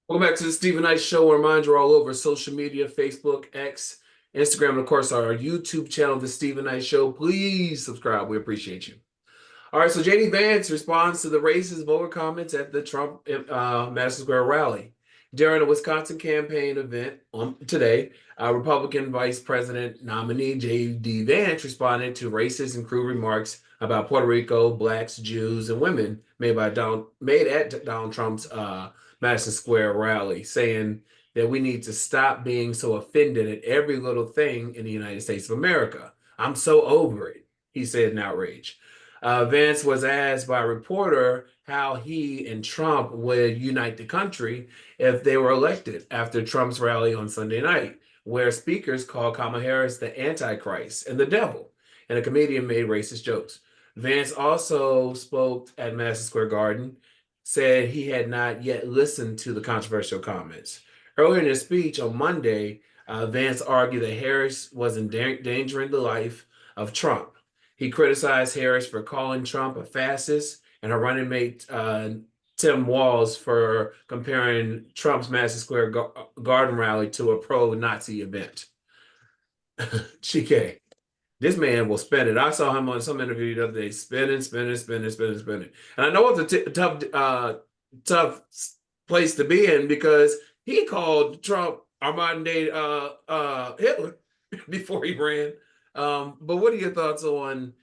Welcome back to the Stephen Knight Show. I remind you, we're all over social media, Facebook, X, Instagram, and of course our YouTube channel, The Stephen Knight Show. Please subscribe. We appreciate you. All right, so JD Vance responds to the racist voter comments at the Trump Madison Square rally. During a Wisconsin campaign event today, Republican Vice President nominee JD Vance responded to racist and crude remarks about Puerto Rico, blacks, Jews, and women made at Donald Trump's Madison Square rally, saying that we need to stop being so offended at every little thing in the United States of America. I'm so over it, he said in outrage. Vance was asked by a reporter how he and Trump would unite the country if they were elected after Trump's rally on Sunday night, where speakers called Kamala Harris the Antichrist and the devil, and a comedian made racist jokes. Vance also spoke at Madison Square Garden, said he had not yet listened to the controversial comments. Earlier in his speech on Monday, Vance argued that Harris was endangering the life of Trump. He criticized Harris for calling Trump a fascist and her running mate, Tim Walz, for comparing Trump's Madison Square Garden rally to a pro-Nazi event. Chike, this man will spin it. I saw him on some interview the other day, spinning. And I know it's a tough place to be in because he called Trump our modern day Hitler before he ran. But what are your thoughts on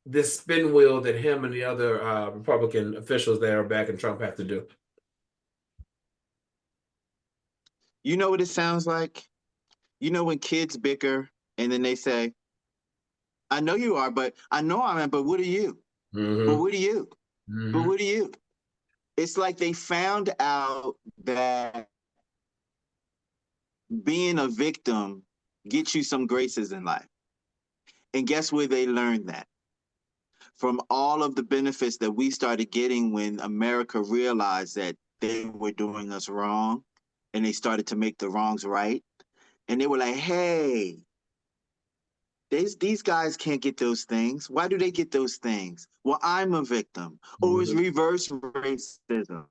this spin wheel that him and the other Republican officials that are backing Trump have to do? You know what it sounds like? You know when kids bicker and then they say, I know you are, but I know I am, but what are you? Mm-hmm. But what are you? Mm-hmm. But what are you? It's like they found out that being a victim gets you some graces in life. And guess where they learned that? From all of the benefits that we started getting when America realized that they were doing us wrong and they started to make the wrongs right. And they were like, hey, these guys can't get those things. Why do they get those things? Well, I'm a victim. Or it's reverse racism.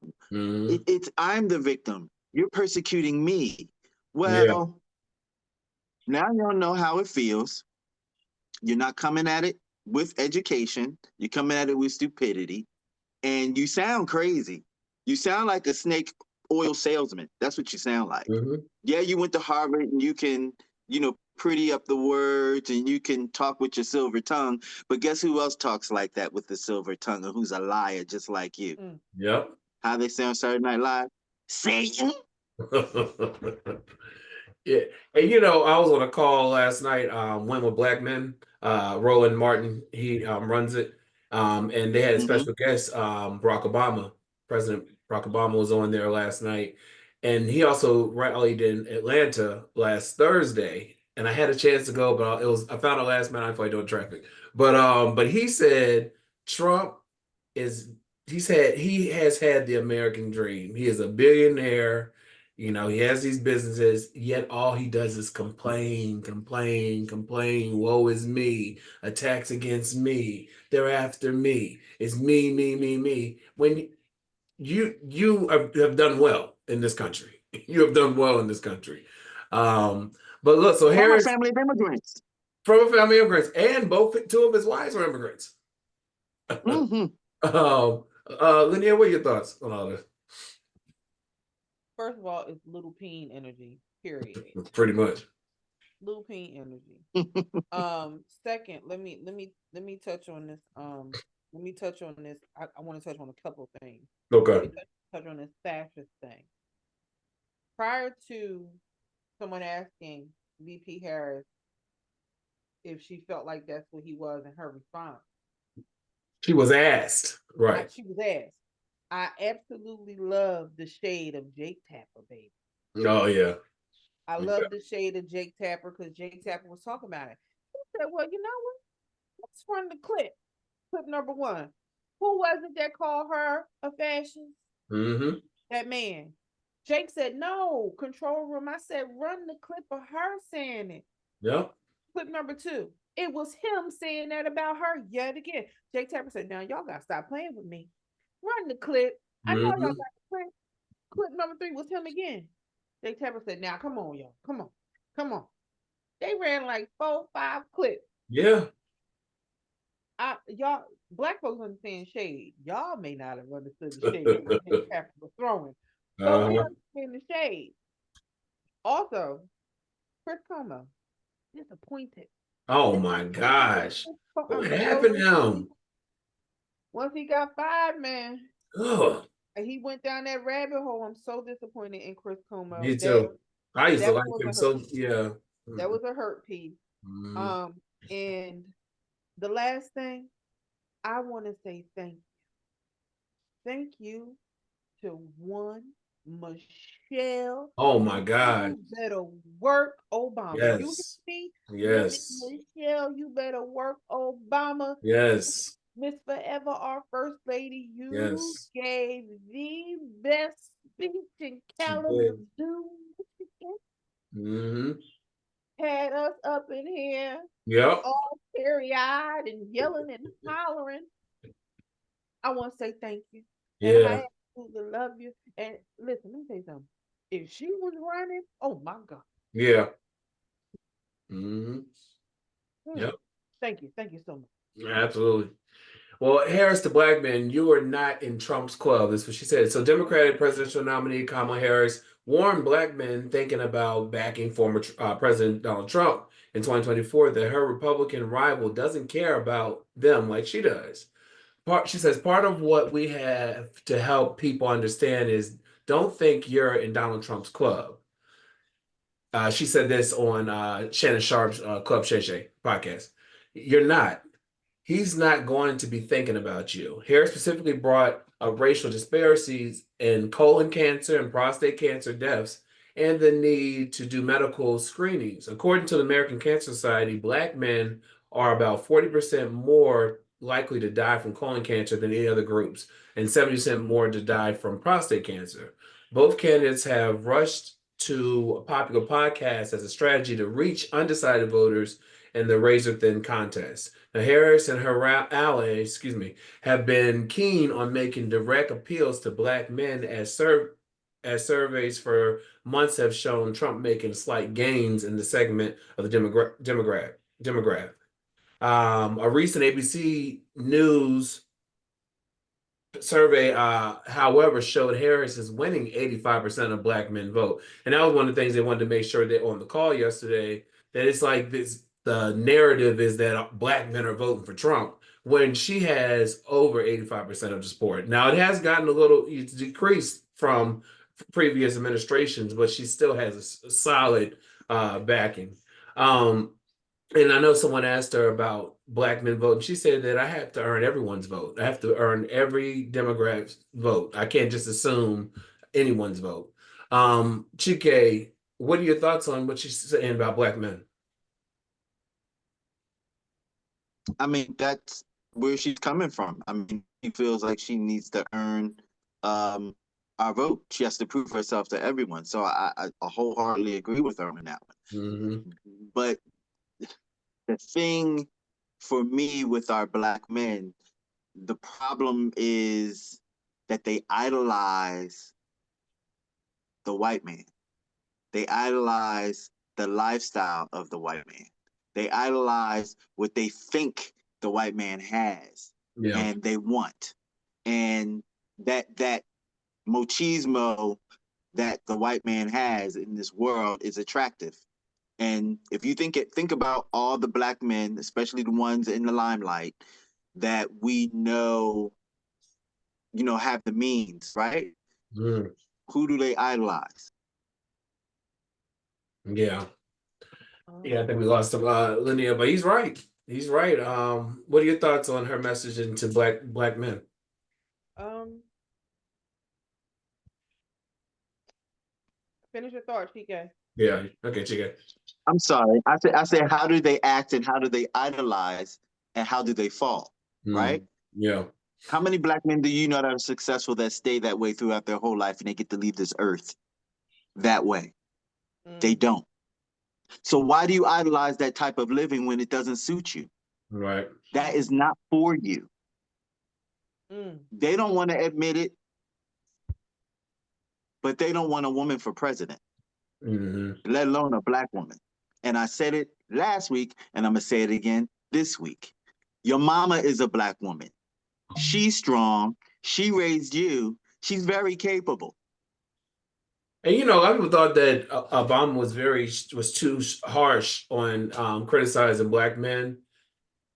I'm the victim. You're persecuting me. Well, now you don't know how it feels. You're not coming at it with education. You're coming at it with stupidity. And you sound crazy. You sound like a snake oil salesman. That's what you sound like. Yeah, you went to Harvard and you can, pretty up the words and you can talk with your silver tongue. But guess who else talks like that with the silver tongue and who's a liar just like you? Yep. How they say on Saturday Night Live? Satan. Yeah. And I was on a call last night, When with Black Men. Roland Martin, he runs it. And they had a special guest, Barack Obama. President Barack Obama was on there last night. And he also rallied in Atlanta last Thursday. And I had a chance to go, but I found out last minute I felt like doing traffic. But he said Trump he has had the American dream. He is a billionaire. He has these businesses, yet all he does is complain. Woe is me. Attacks against me. They're after me. It's me. When you have done well in this country. You have done well in this country. But look, so Harris, from a family of immigrants. And two of his wives are immigrants. Linnea, what are your thoughts on all this? First of all, it's Little Peen energy, period. Pretty much. Little Peen energy. Second, let me touch on this. Let me touch on this. I want to touch on a couple things. Okay. Let me touch on this fascist thing. Prior to someone asking VP Harris if she felt like that's what he was in her response. She was asked, right? She was asked. I absolutely love the shade of Jake Tapper, baby. Oh, yeah. I love the shade of Jake Tapper because Jake Tapper was talking about it. He said, well, you know what? Let's run the clip. Clip number 1. Who was it that called her a fascist? That man. Jake said, no, control room. I said, run the clip of her saying it. Yep. Clip number 2. It was him saying that about her yet again. Jake Tapper said, now y'all got to stop playing with me. Run the clip. I know y'all got the clip. clip number 3 was him again. Jake Tapper said, "Now come on, y'all, come on, come on." They ran like 4, 5 clips. Yeah. Y'all black folks understand shade. Y'all may not have understood the shade that Jake Tapper was throwing, but we Uh-huh. understand the shade. Also, Chris Como disappointed. Oh my gosh. What I'm so happened to him? disappointed. Once he got fired, man, Oh, and he went down that rabbit hole. I'm so disappointed in Chris Como. me too. I used to That like was him a hurt. so, yeah. That was a hurt piece. Mm. And the last thing I want to say, thank you to one Michelle. Oh my God. You better work Obama. You hear Yes. me? Miss Yes. Michelle, you better work Obama. Yes. Miss Forever, our first lady, you Yes. gave the best speech in She did. Kalamazoo, Michigan. Mm-hmm. Had us up in here Yep. all teary-eyed and yelling and hollering. I want to say thank you. And Yeah. I absolutely love you. And listen, let me tell you something. If she was running, oh my God. Yeah. Mm-hmm. Yep. Thank you. Thank you so much. Absolutely. Well, Harris to black men, you are not in Trump's club. That's what she said. So, Democratic presidential nominee Kamala Harris warned black men thinking about backing former President Donald Trump in 2024 that her Republican rival doesn't care about them like she does. She says part of what we have to help people understand is don't think you're in Donald Trump's club. She said this on Shannon Sharp's Club Shay Shay podcast. You're not. He's not going to be thinking about you. Harris specifically brought racial disparities in colon cancer and prostate cancer deaths and the need to do medical screenings. According to the American Cancer Society, black men are about 40% more likely to die from colon cancer than any other groups, and 70% more to die from prostate cancer. Both candidates have rushed to a popular podcast as a strategy to reach undecided voters in the razor thin contest. Now, Harris and her allies, have been keen on making direct appeals to black men as surveys for months have shown Trump making slight gains in the segment of the demographic. A recent ABC News survey, however, showed Harris is winning 85% of black men vote. And that was one of the things they wanted to make sure that on the call yesterday, that it's like this, the narrative is that black men are voting for Trump when she has over 85% of the support. Now it has gotten a little, it's decreased from previous administrations, but she still has a solid backing. And I know someone asked her about black men voting. She said that I have to earn everyone's vote. I have to earn every Democrat's vote. I can't just assume anyone's vote. Chike, what are your thoughts on what she's saying about black men? I mean, that's where she's coming from. I mean, she feels like she needs to earn our vote. She has to prove herself to everyone. So I wholeheartedly agree with her on that one. Mm-hmm. But the thing for me with our black men, the problem is that they idolize the white man. They idolize the lifestyle of the white man. They idolize what they think the white man has Yeah. and they want. And that machismo that the white man has in this world is attractive. And if you think about all the black men, especially the ones in the limelight, that we know, have the means, right? Mm. Who do they idolize? Yeah. Yeah, I think we lost him, Linnea, but he's right. He's right. What are your thoughts on her message into black men? Finish your thought, TK. Yeah. Okay, Chike. I'm sorry. I said, how do they act and how do they idolize and how do they fall? Right? Yeah. How many black men do you know that are successful that stay that way throughout their whole life and they get to leave this earth that way? They don't. So why do you idolize that type of living when it doesn't suit you? Right. That is not for you. They don't want to admit it. but they don't want a woman for president, Mm-hmm. let alone a black woman. And I said it last week, and I'm going to say it again this week. Your mama is a black woman. She's strong. She raised you. She's very capable. And a lot of people thought that Obama was too harsh on criticizing black men.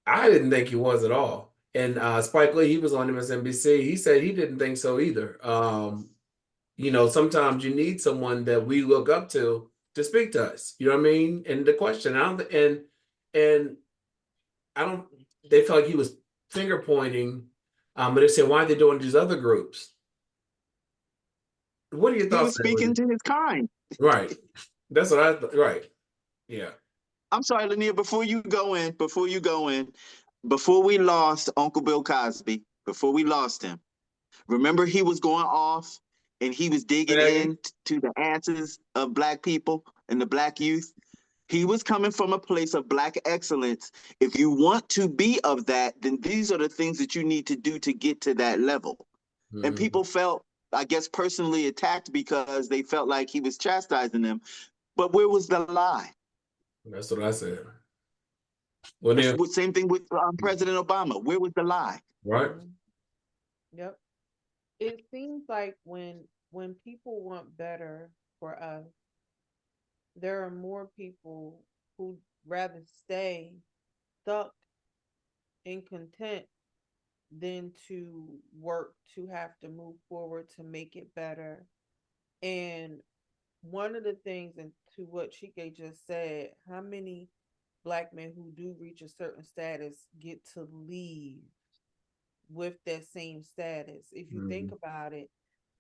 I didn't think he was at all. And Spike Lee, he was on MSNBC. He said he didn't think so either. Sometimes you need someone that we look up to speak to us. You know what I mean? And the question, and I don't. They felt like he was finger pointing, but they said, why are they doing these other groups? What are your He thoughts? was speaking to his kind. Right. That's what I thought. Right. Yeah. I'm sorry, Lanier, before we lost Uncle Bill Cosby, before we lost him, remember he was going off and he was digging into the answers of black people and the black youth. He was coming from a place of black excellence. If you want to be of that, then these are the things that you need to do to get to that level. Mm-hmm. And people felt, I guess, personally attacked because they felt like he was chastising them. But where was the lie? That's what I said. Same thing with President Obama. Where was the lie? Right. Yep. It seems like when people want better for us, there are more people who rather stay stuck and content than to work to have to move forward to make it better. And one of the things, and to what Chike just said, how many black men who do reach a certain status get to leave with that same status? If you think about it,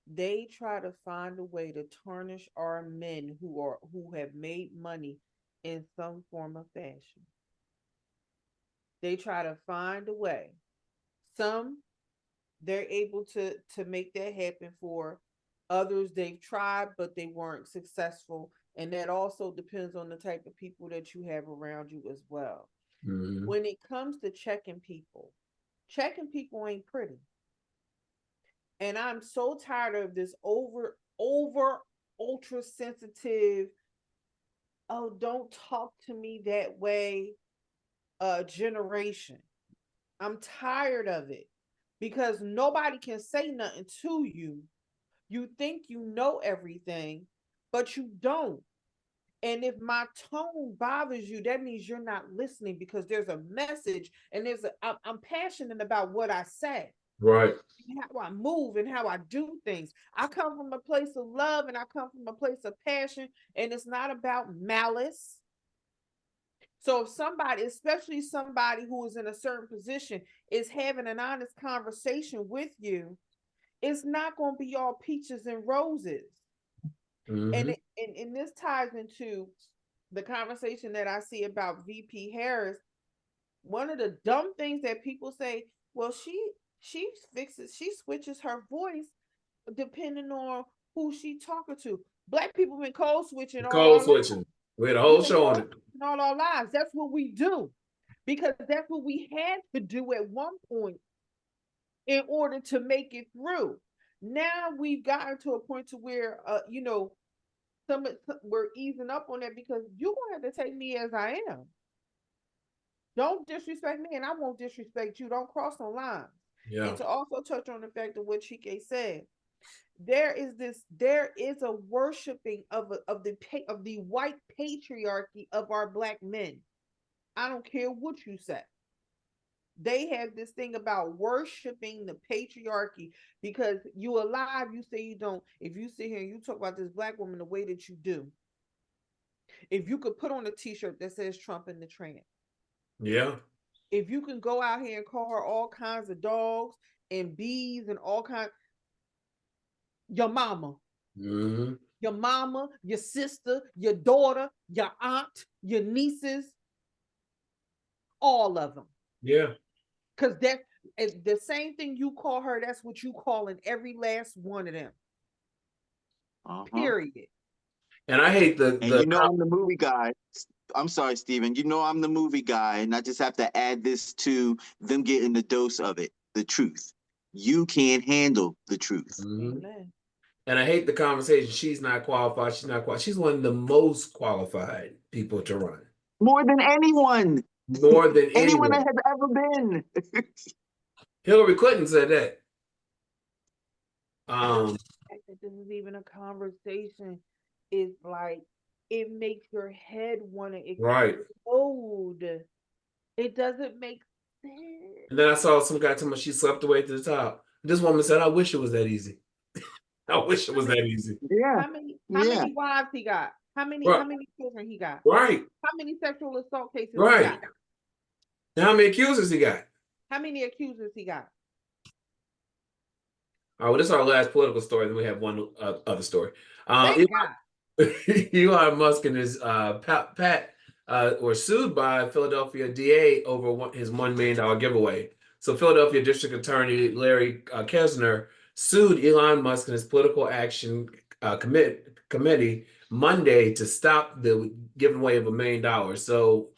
they try to find a way to tarnish our men who have made money in some form of fashion. They try to find a way. Some they're able to make that happen for. Others they've tried but they weren't successful, and that also depends on the type of people that you have around you as well. Mm-hmm. When it comes to checking people ain't pretty. And I'm so tired of this over ultra sensitive, oh, don't talk to me that way generation. I'm tired of it because nobody can say nothing to you. You think you know everything, but you don't. And if my tone bothers you, that means you're not listening, because there's a message and I'm passionate about what I say. Right. How I move and how I do things. I come from a place of love and I come from a place of passion, and it's not about malice. So if somebody, especially somebody who is in a certain position, is having an honest conversation with you, it's not going to be all peaches and roses. Mm-hmm. And this ties into the conversation that I see about VP Harris. One of the dumb things that people say, well, she switches her voice depending on who she talking to. Black people been code switching all our lives. We had a whole show on it. All our lives. That's what we do, because that's what we had to do at one point in order to make it through. Now we've gotten to a point to where we're easing up on that, because you're gonna have to take me as I am. Don't disrespect me and I won't disrespect you. Don't cross no lines. Yeah. And to also touch on the fact of what Chike said, there is a worshiping of the white patriarchy of our black men. I don't care what you say. They have this thing about worshiping the patriarchy, because you alive, you say you don't. If you sit here and you talk about this black woman the way that you do, if you could put on a t-shirt that says Trump in the tramp. Yeah. If you can go out here and call her all kinds of dogs and bees and all kinds, your mama. Mm-hmm. Your mama, your sister, your daughter, your aunt, your nieces, all of them. Yeah. Because that's the same thing you call her, that's what you call in every last one of them. Period. And I hate I'm the movie guy. I'm sorry, Stephen. I'm the movie guy, and I just have to add this to them getting the dose of it, the truth. You can't handle the truth. Amen. And I hate the conversation. She's not qualified. She's not qualified. She's one of the most qualified people to run. More than anyone. More than Anyone anyone. that has ever been. Hillary Clinton said that. The fact that this is even a conversation is like it makes your head want to Right. explode. It doesn't make sense. And then I saw some guy telling me she slept away to the top. This woman said, I wish it was that easy. I wish it was that easy. Yeah. How many wives he got? How many children he got? Right. How many sexual assault cases he Right. got? And how many accusers he got? How many accusers he got? All right, well, this is our last political story. Then we have one other story. Thank God. Elon Musk and his Pat were sued by Philadelphia DA over his $1 million giveaway. So Philadelphia District Attorney Larry Kesner sued Elon Musk and his political action committee Monday to stop the giving away of $1 million. So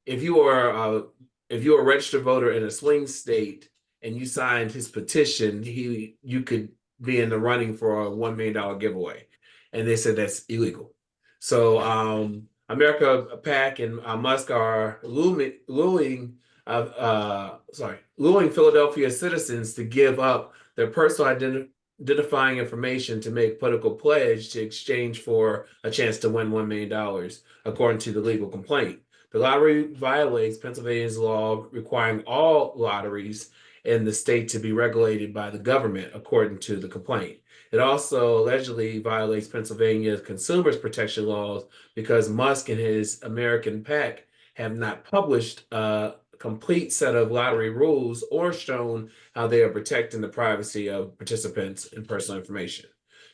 if you are a registered voter in a swing state and you signed his petition, you could be in the running for a $1 million giveaway. And they said that's illegal. So America PAC and Musk are luring Philadelphia citizens to give up their personal identifying information to make political pledge to exchange for a chance to win $1 million, according to the legal complaint. The lottery violates Pennsylvania's law requiring all lotteries in the state to be regulated by the government, according to the complaint. It also allegedly violates Pennsylvania's consumers protection laws because Musk and his American PAC have not published a complete set of lottery rules or shown how they are protecting the privacy of participants and personal information.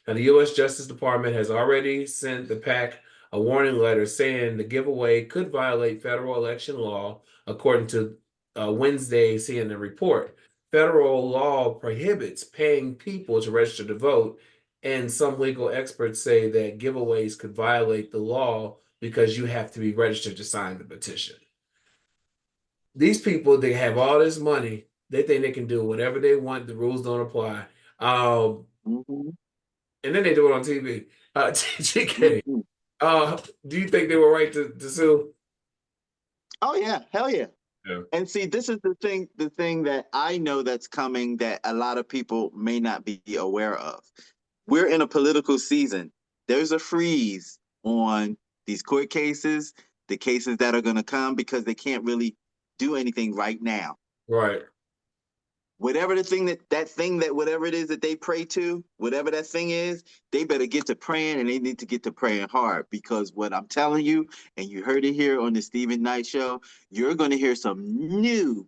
Now, the U.S. Justice Department has already sent the PAC a warning letter saying the giveaway could violate federal election law, according to Wednesday CNN report. Federal law prohibits paying people to register to vote, and some legal experts say that giveaways could violate the law because you have to be registered to sign the petition. These people, they have all this money. They think they can do whatever they want. The rules don't apply. And then they do it on TV. GK, do you think they were right to sue? Oh yeah, hell yeah. Yeah. And see, this is the thing that I know that's coming that a lot of people may not be aware of. We're in a political season. There's a freeze on these court cases, the cases that are going to come because they can't really do anything right now. Right. Whatever the thing that whatever it is that they pray to, whatever that thing is, they better get to praying, and they need to get to praying hard, because what I'm telling you, and you heard it here on the Stephen Knight Show, you're going to hear some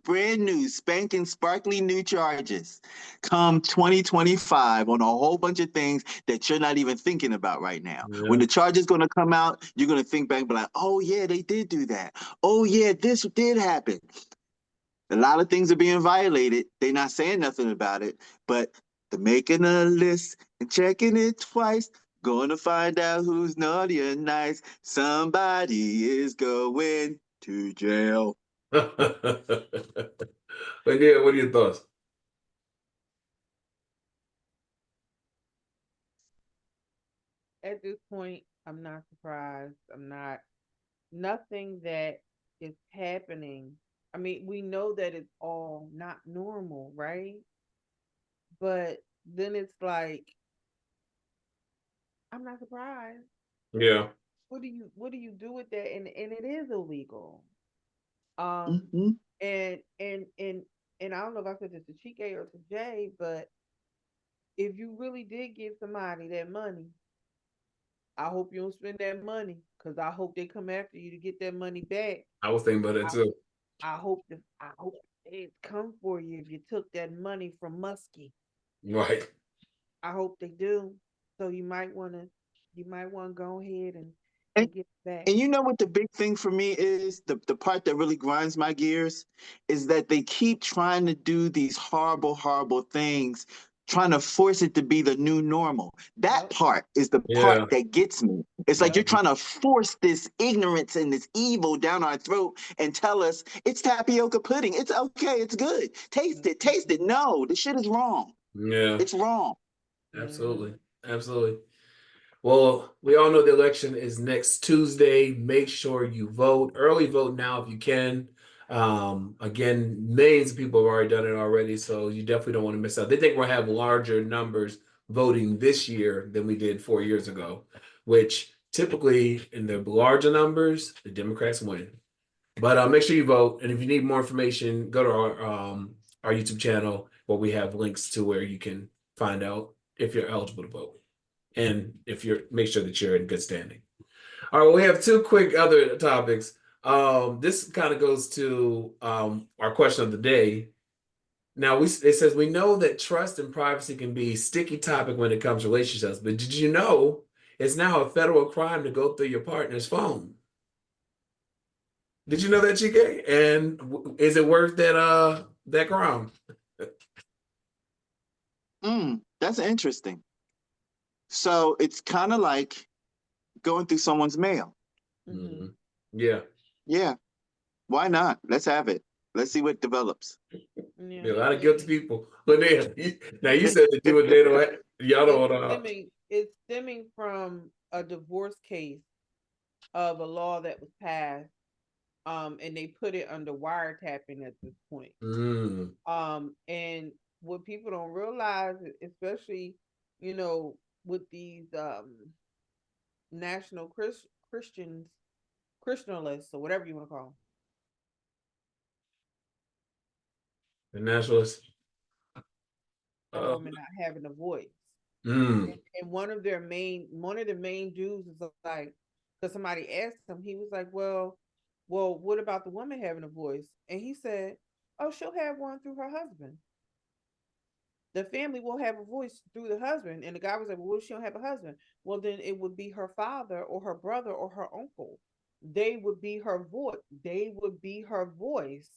brand new, spanking, sparkly new charges come 2025 on a whole bunch of things that you're not even thinking about right now. Yeah. When the charge is going to come out, you're going to think back and be like, oh yeah, they did do that. Oh yeah, this did happen. A lot of things are being violated. They're not saying nothing about it, but they're making a list and checking it twice. Going to find out who's naughty or nice. Somebody is going to jail. But yeah, what are your thoughts? At this point, I'm not surprised. Nothing that is happening. I mean, we know that it's all not normal, right? But then it's like, I'm not surprised. Yeah. What do you do with that? And it is illegal. Mm-hmm. And I don't know if I said this to Chike or to Jay, but if you really did give somebody that money, I hope you don't spend that money, because I hope they come after you to get that money back. I was thinking about that too. I hope it come for you if you took that money from Muskie. Right. I hope they do. So you might want to go ahead and get it back. And you know what the big thing for me is, the part that really grinds my gears, is that they keep trying to do these horrible, horrible things, trying to force it to be the new normal. That part is the part that gets me. It's like you're trying to force this ignorance and this evil down our throat and tell us it's tapioca pudding. It's okay. It's good. Taste it. Taste it. No, this shit is wrong. Yeah. It's wrong. Absolutely. Absolutely. Well, we all know the election is next Tuesday. Make sure you vote. Early vote now if you can. Again, millions of people have already done it already, so you definitely don't want to miss out. They think we'll have larger numbers voting this year than we did 4 years ago, which typically in the larger numbers, the Democrats win. But make sure you vote. And if you need more information, go to our YouTube channel where we have links to where you can find out if you're eligible to vote. And if you're, make sure that you're in good standing. All right, well, we have two quick other topics. This kind of goes to our question of the day. Now, it says we know that trust and privacy can be a sticky topic when it comes to relationships, but did you know it's now a federal crime to go through your partner's phone? Did you know that, Chike? And is it worth that crime? That's interesting. So it's kind of like going through someone's mail. Mm-hmm. Yeah. Yeah. Why not? Let's have it. Let's see what develops. Yeah, a lot of guilty people. But now you said to do it, they don't. Y'all don't want to. It's stemming from a divorce case of a law that was passed, and they put it under wiretapping at this point. And what people don't realize, especially with these national Christianalists or whatever you want to call them. The nationalists. Women not having a voice. And one of the main dudes is like, because somebody asked him, he was like, well, what about the woman having a voice? And he said, oh, she'll have one through her husband. The family will have a voice through the husband. And the guy was like, well, she don't have a husband. Well, then it would be her father or her brother or her uncle. They would be her voice. They would be her voice.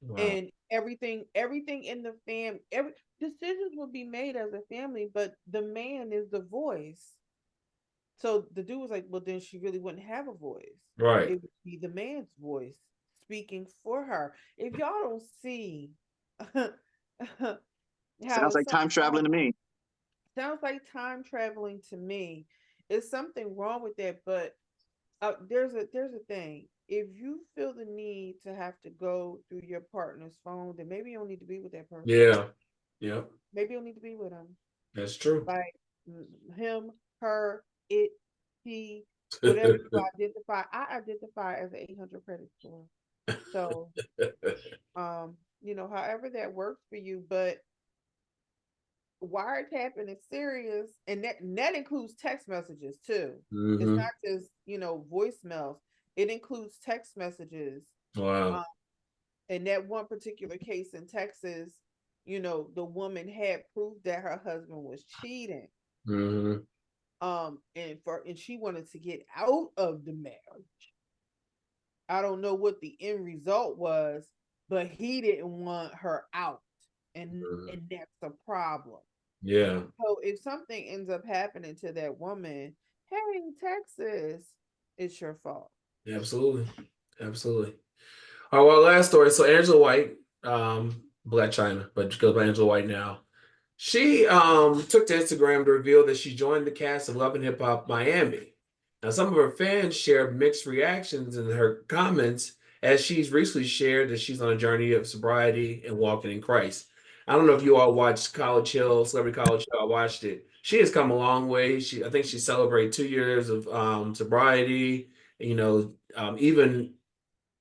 Wow. And everything in the family, every decisions will be made as a family, but the man is the voice. So the dude was like, well, then she really wouldn't have a voice. Right. It would be the man's voice speaking for her. If y'all don't see sounds like time traveling to me. Sounds like time traveling to me. There's something wrong with that, but there's a thing. If you feel the need to have to go through your partner's phone, then maybe you don't need to be with that person. Yeah. Yeah. Maybe you don't need to be with him. That's true. Like him, her, it, he, whatever you identify. I identify as an 800 credit score. So, however that works for you, but wiretapping is serious, and that includes text messages too. Mm-hmm. It's not just voicemails. It includes text messages. Wow. In that one particular case in Texas, the woman had proof that her husband was cheating. Mm-hmm. And she wanted to get out of the marriage. I don't know what the end result was, but he didn't want her out, and that's a problem. Yeah. So if something ends up happening to that woman, hey, Texas, it's your fault. Absolutely. Absolutely. All right, well, last story. So Angela White, Black China, but she goes by Angela White now. She took to Instagram to reveal that she joined the cast of Love and Hip Hop Miami. Now, some of her fans shared mixed reactions in her comments as she's recently shared that she's on a journey of sobriety and walking in Christ. I don't know if you all watched College Hill, Celebrity College Hill. I watched it. She has come a long way. I think she celebrated 2 years of sobriety. Even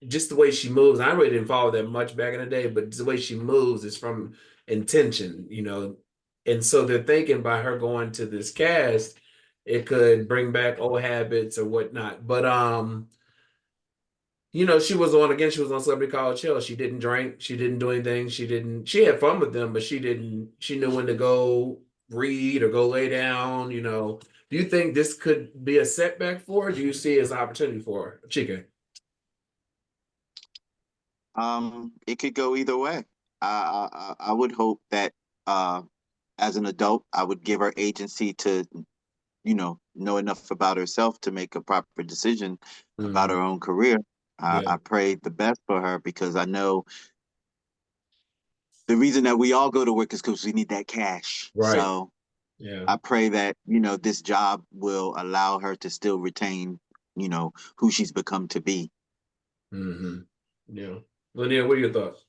just the way she moves. I really didn't follow that much back in the day, but the way she moves is from intention, And so they're thinking by her going to this cast, it could bring back old habits or whatnot. But she was on Celebrity College Hill. She didn't drink, she didn't do anything, she had fun with them, but she knew when to go read or go lay down, Do you think this could be a setback for her? Do you see it as an opportunity for her? Chika? It could go either way. I would hope that as an adult, I would give her agency to, know enough about herself to make a proper decision about her own career. I pray the best for her, because I know the reason that we all go to work is because we need that cash. Right. So Yeah. I pray that, this job will allow her to still retain, who she's become to be. Mm-hmm. Yeah. Linnea, what are your thoughts?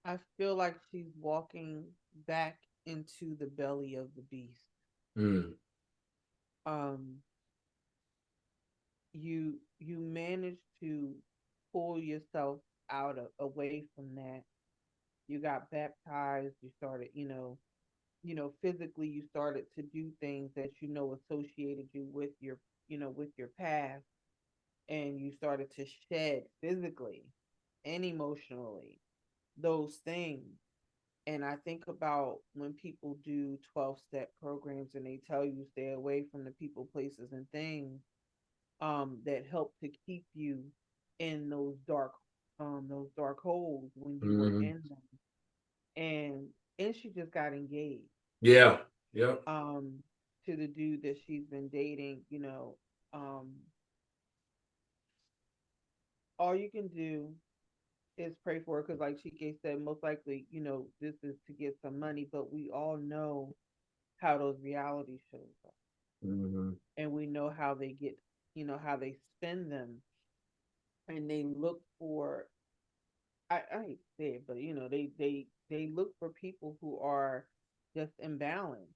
I feel like she's walking back into the belly of the beast. Mm. Um, you managed to pull yourself out of away from that. You got baptized. You started, physically, you started to do things that associated you with with your past, and you started to shed physically and emotionally those things. And I think about when people do 12-step programs and they tell you stay away from the people, places, and things that help to keep you in those dark holes when you were Mm-hmm. in them. And she just got engaged Yeah. Yep. to the dude that she's been dating, all you can do is pray for her because, like Chike said, most likely, this is to get some money, but we all know how those reality shows are. Mm-hmm. And we know how they get, how they spend them. And they look for, I hate to say it, but, they look for people who are just imbalanced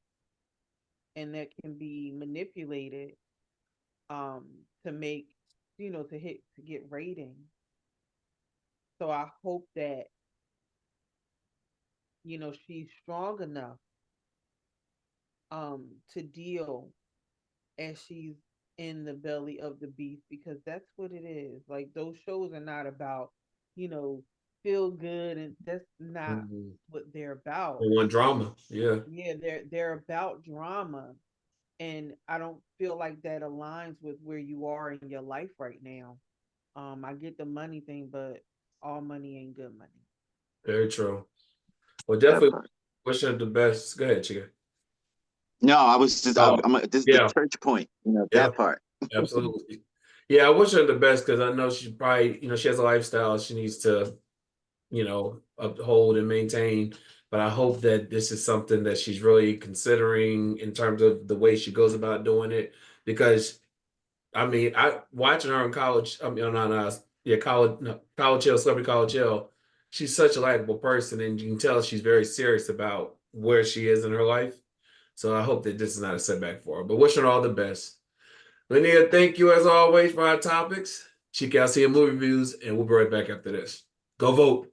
and that can be manipulated to make, to get ratings. So I hope that, she's strong enough to deal as she's in the belly of the beast, because that's what it is. Like, those shows are not about, you know, feel good, and that's not Mm-hmm. what they're about. They want drama. Yeah. Yeah, they're about drama, and I don't feel like that aligns with where you are in your life right now. I get the money thing, but all money ain't good money. Very true. Well, That definitely part. wish her the best. Go ahead, Chica. No, I was just, Oh, this is the yeah. church point, Yeah. that part. Absolutely. Yeah, I wish her the best because I know she probably, she has a lifestyle she needs to, uphold and maintain. But I hope that this is something that she's really considering in terms of the way she goes about doing it. Because I mean, I watching her in college, I mean, not us, yeah, college, no, college hill, celebrity college hill. She's such a likable person, and you can tell she's very serious about where she is in her life. So I hope that this is not a setback for her. But wishing her all the best. Linnea, thank you as always for our topics. Check out see movie reviews, and we'll be right back after this. Go vote.